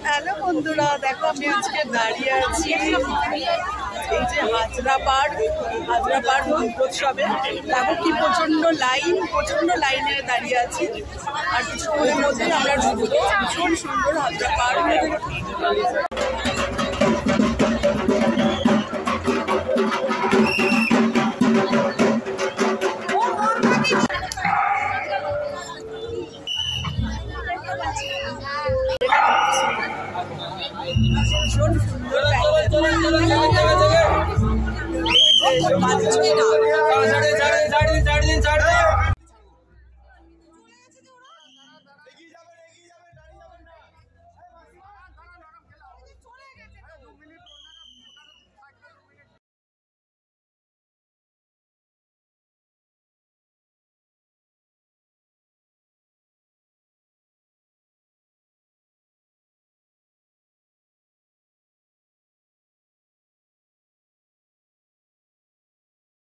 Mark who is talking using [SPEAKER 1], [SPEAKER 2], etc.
[SPEAKER 1] Hello বন্ধুরা, দেখো আমি আজকে দাঁড়িয়ে আছি এই যে হাজরা পার্ক দুর্গোৎসবে। দেখো কি প্রচন্ড লাইনে দাঁড়িয়ে আছি। আর কিছুক্ষণের মধ্যেই আমরা ঢুকবো। ভীষণ সুন্দর হাজরা পার্ক। ভীষণ সুন্দর